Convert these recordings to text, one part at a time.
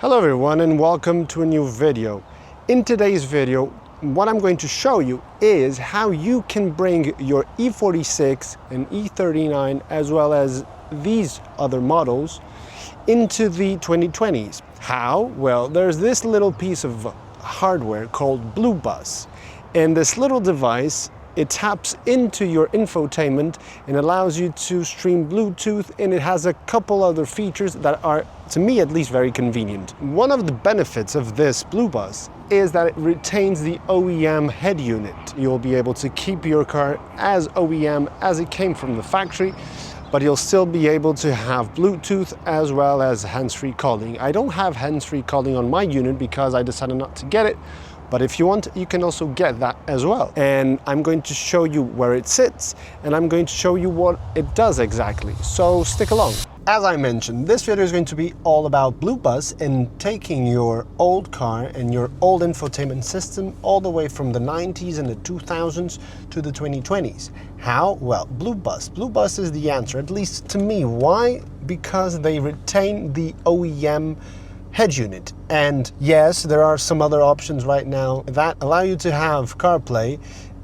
Hello everyone and welcome to a new video. In today's video, what I'm going to show you is how you can bring your E46 and E39 as well as these other models into the 2020s. How? Well, there's this little piece of hardware called BlueBus, and this little device, it taps into your infotainment and allows you to stream Bluetooth, and it has a couple other features that are, to me at least, very convenient. One of the benefits of this BlueBus is that it retains the OEM head unit. You'll be able to keep your car as OEM as it came from the factory, but you'll still be able to have Bluetooth as well as hands-free calling. I don't have hands-free calling on my unit because I decided not to get it, but if you want, you can also get that as well. And I'm going to show you where it sits, and I'm going to show you what it does exactly. So stick along. As I mentioned, this video is going to be all about BlueBus and taking your old car and your old infotainment system all the way from the 90s and the 2000s to the 2020s. How? Well, BlueBus. BlueBus is the answer, at least to me. Why? Because they retain the OEM head unit. And yes, there are some other options right now that allow you to have CarPlay,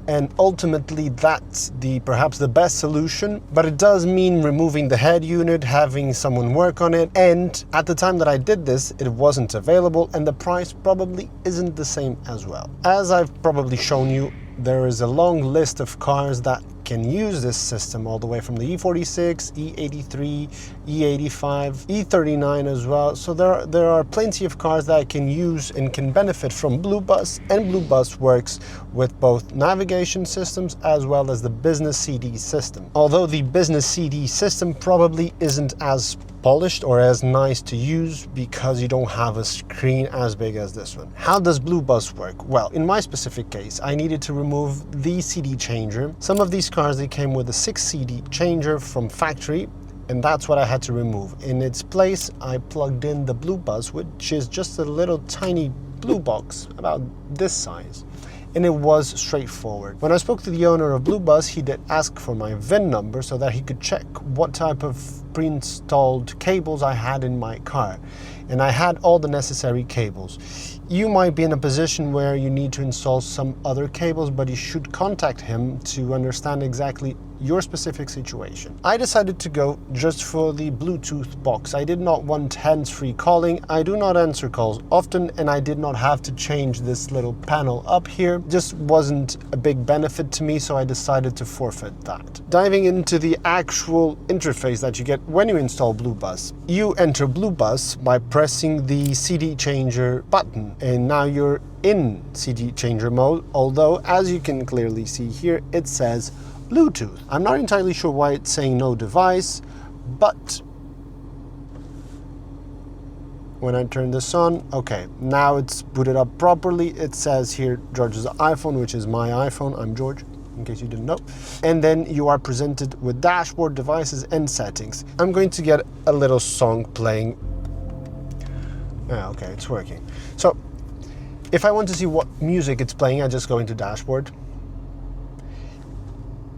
and ultimately that's perhaps the best solution, but it does mean removing the head unit, having someone work on it, and at the time that I did this, it wasn't available, and the price probably isn't the same as well. As I've probably shown you, there is a long list of cars that can use this system, all the way from the E46, E83, E85, E39 as well. So there are plenty of cars that I can use and can benefit from BlueBus, and BlueBus works with both navigation systems as well as the business CD system. Although the business CD system probably isn't as polished or as nice to use because you don't have a screen as big as this one. How does BlueBus work? Well, in my specific case, I needed to remove the CD changer. Some of these cars, they came with a 6 CD changer from factory, and that's what I had to remove. In its place, I plugged in the BlueBus, which is just a little tiny blue box about this size. And it was straightforward. When I spoke to the owner of BlueBus, he did ask for my VIN number so that he could check what type of pre-installed cables I had in my car. And I had all the necessary cables. You might be in a position where you need to install some other cables, but you should contact him to understand exactly your specific situation. I decided to go just for the Bluetooth box. I did not want hands-free calling. I do not answer calls often, and I did not have to change this little panel up here. Just wasn't a big benefit to me, so I decided to forfeit that. Diving into the actual interface that you get when you install BlueBus, you enter BlueBus by pressing the CD changer button, and now you're in CD changer mode, although as you can clearly see here, it says Bluetooth. I'm not entirely sure why it's saying no device, but when I turn this on, okay, now it's booted up properly. It says here George's iPhone, which is my iPhone. I'm George, in case you didn't know. And then you are presented with dashboard, devices, and settings. I'm going to get a little song playing. Okay, it's working. So if I want to see what music it's playing, I just go into dashboard.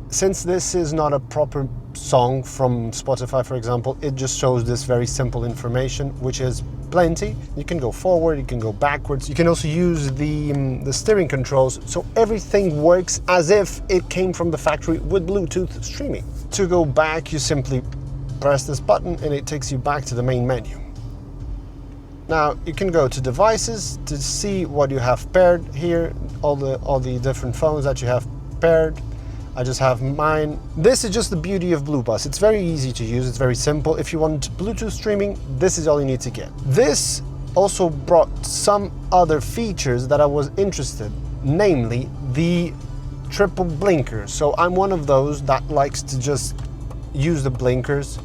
Since this is not a proper song from Spotify, for example, it just shows this very simple information, which is plenty. You can go forward, you can go backwards. You can also use the steering controls, so everything works as if it came from the factory with Bluetooth streaming. To go back, you simply press this button and it takes you back to the main menu. Now you can go to devices to see what you have paired here, all the different phones that you have paired. I just have mine. This is just the beauty of BlueBus. It's very easy to use, it's very simple. If you want Bluetooth streaming, this is all you need to get. This also brought some other features that I was interested, namely the triple blinkers. So I'm one of those that likes to just use the blinkers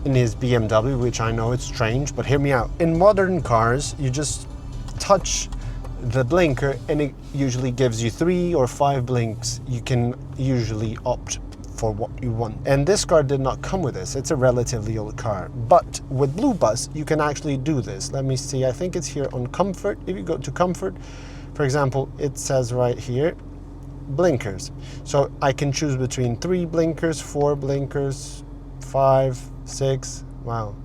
in his BMW, which I know it's strange, but hear me out. In modern cars, you just touch the blinker and it usually gives you 3 or 5 blinks. You can usually opt for what you want. And this car did not come with this. It's a relatively old car. But with BlueBus, you can actually do this. Let me see, I think it's here on comfort. If you go to comfort, for example, it says right here, blinkers. So I can choose between 3 blinkers, 4 blinkers, 5, 6, wow,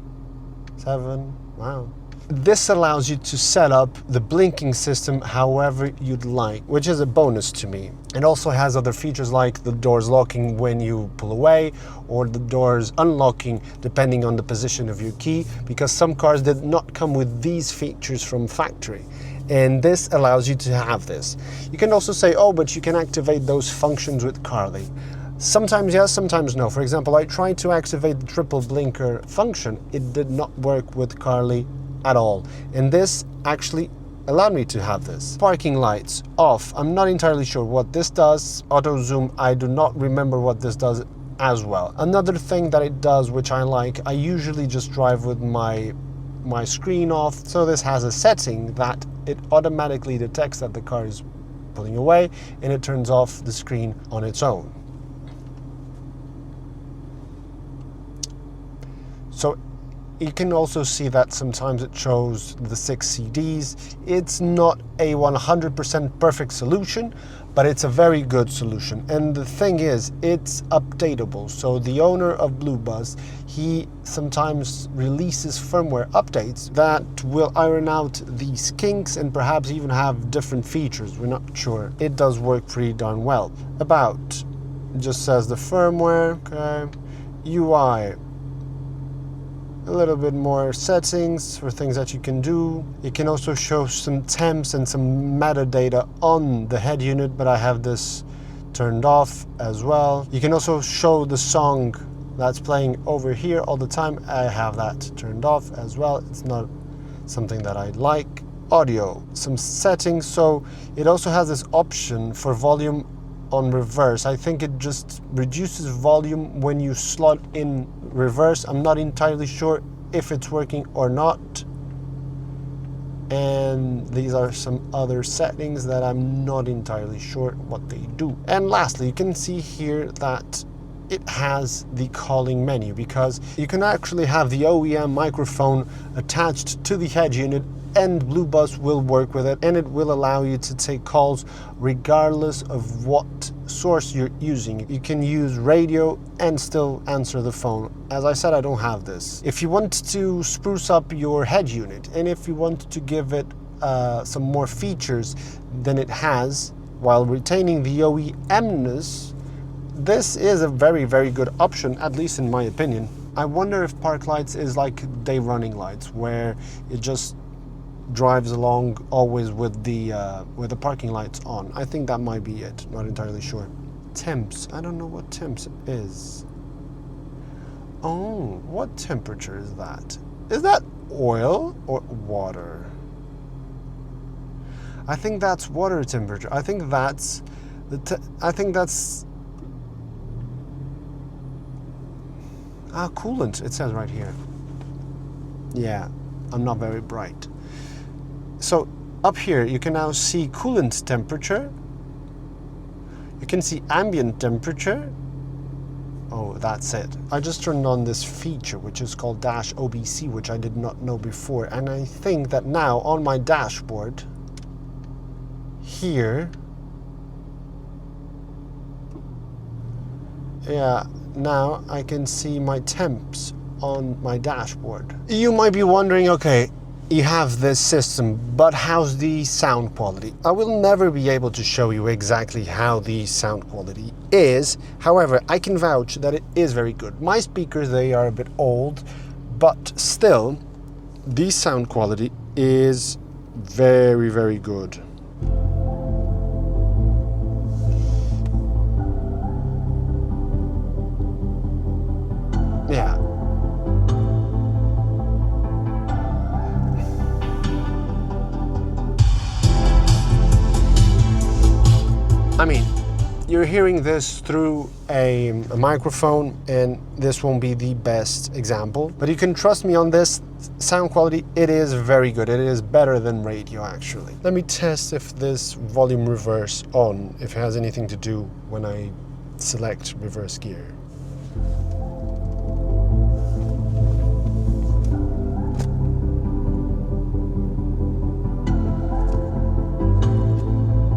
7, wow. This allows you to set up the blinking system however you'd like, which is a bonus to me. It also has other features like the doors locking when you pull away, or the doors unlocking depending on the position of your key, because some cars did not come with these features from factory. And this allows you to have this. You can also say, oh, but you can activate those functions with Carly. Sometimes yes, sometimes no. For example, I tried to activate the triple blinker function. It did not work with Carly at all. And this actually allowed me to have this. Parking lights off. I'm not entirely sure what this does. Auto zoom, I do not remember what this does as well. Another thing that it does, which I like, I usually just drive with my screen off. So this has a setting that it automatically detects that the car is pulling away, and it turns off the screen on its own. So you can also see that sometimes it shows the 6 CDs. It's not a 100% perfect solution, but it's a very good solution. And the thing is, it's updatable. So the owner of BlueBus, he sometimes releases firmware updates that will iron out these kinks and perhaps even have different features. We're not sure. It does work pretty darn well. About, it just says the firmware, okay. UI, a little bit more settings for things that you can do. It can also show some temps and some metadata on the head unit, but I have this turned off as well. You can also show the song that's playing over here all the time. I have that turned off as well. It's not something that I like. Audio, some settings. So it also has this option for volume on reverse. I think it just reduces volume when you slot in reverse. I'm not entirely sure if it's working or not. And these are some other settings that I'm not entirely sure what they do. And lastly, you can see here that it has the calling menu, because you can actually have the OEM microphone attached to the head unit, and BlueBus will work with it, and it will allow you to take calls regardless of what source you're using. You can use radio and still answer the phone. As I said, I don't have this. If you want to spruce up your head unit, and if you want to give it some more features than it has, while retaining the OEM-ness, this is a very, very good option, at least in my opinion. I wonder if park lights is like day running lights, where it just drives along always with the parking lights on. I think that might be it, not entirely sure. Temps, I don't know what temps is. Oh, what temperature is that? Is that oil or water? I think that's water temperature. I think that's coolant, it says right here. Yeah, I'm not very bright. So up here you can now see coolant temperature. You can see ambient temperature. Oh, that's it. I just turned on this feature which is called Dash OBC, which I did not know before. And I think that now on my dashboard here, yeah, now I can see my temps on my dashboard. You might be wondering, okay, you have this system, but how's the sound quality? I will never be able to show you exactly how the sound quality is. However, I can vouch that it is very good. My speakers, they are a bit old, but still, the sound quality is very, very good. Yeah. I mean, you're hearing this through a microphone, and this won't be the best example, but you can trust me on this. Sound quality, it is very good. It is better than radio, actually. Let me test if this volume reverse on, if it has anything to do when I select reverse gear.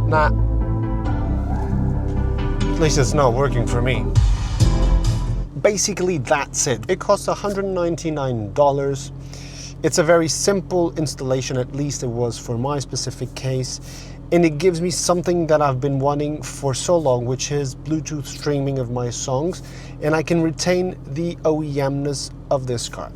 Nah. At least it's not working for me. Basically, that's it. It costs $199. It's a very simple installation, at least it was for my specific case, and it gives me something that I've been wanting for so long, which is Bluetooth streaming of my songs, and I can retain the OEM-ness of this car.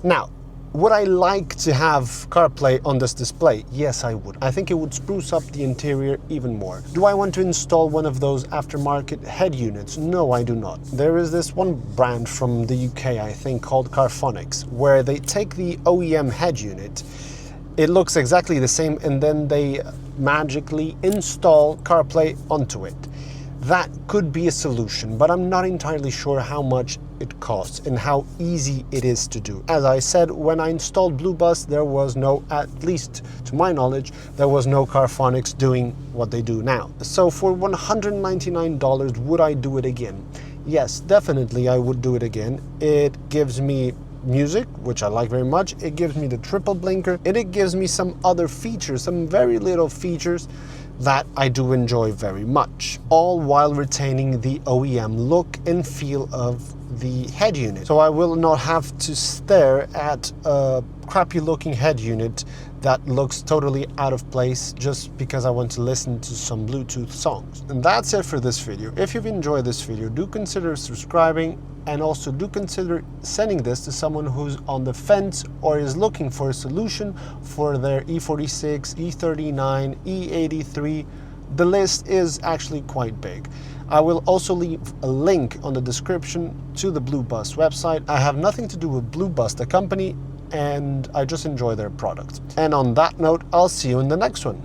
Now, would I like to have CarPlay on this display? Yes, I would. I think it would spruce up the interior even more. Do I want to install one of those aftermarket head units? No, I do not. There is this one brand from the UK, I think, called Carphonics, where they take the OEM head unit, it looks exactly the same, and then they magically install CarPlay onto it. That could be a solution, but I'm not entirely sure how much it costs and how easy it is to do. As I said, when I installed BlueBus, there was no, at least to my knowledge, there was no Carphonics doing what they do now. So for $199, would I do it again? Yes, definitely I would do it again. It gives me music, which I like very much. It gives me the triple blinker, and it gives me some other features, some very little features that I do enjoy very much, all while retaining the OEM look and feel of the head unit. So I will not have to stare at a crappy looking head unit that looks totally out of place just because I want to listen to some Bluetooth songs. And that's it for this video. If you've enjoyed this video, do consider subscribing, and also do consider sending this to someone who's on the fence or is looking for a solution for their E46, E39, E83. The list is actually quite big. I will also leave a link on the description to the BlueBus website. I have nothing to do with BlueBus, the company, and I just enjoy their product. And on that note, I'll see you in the next one.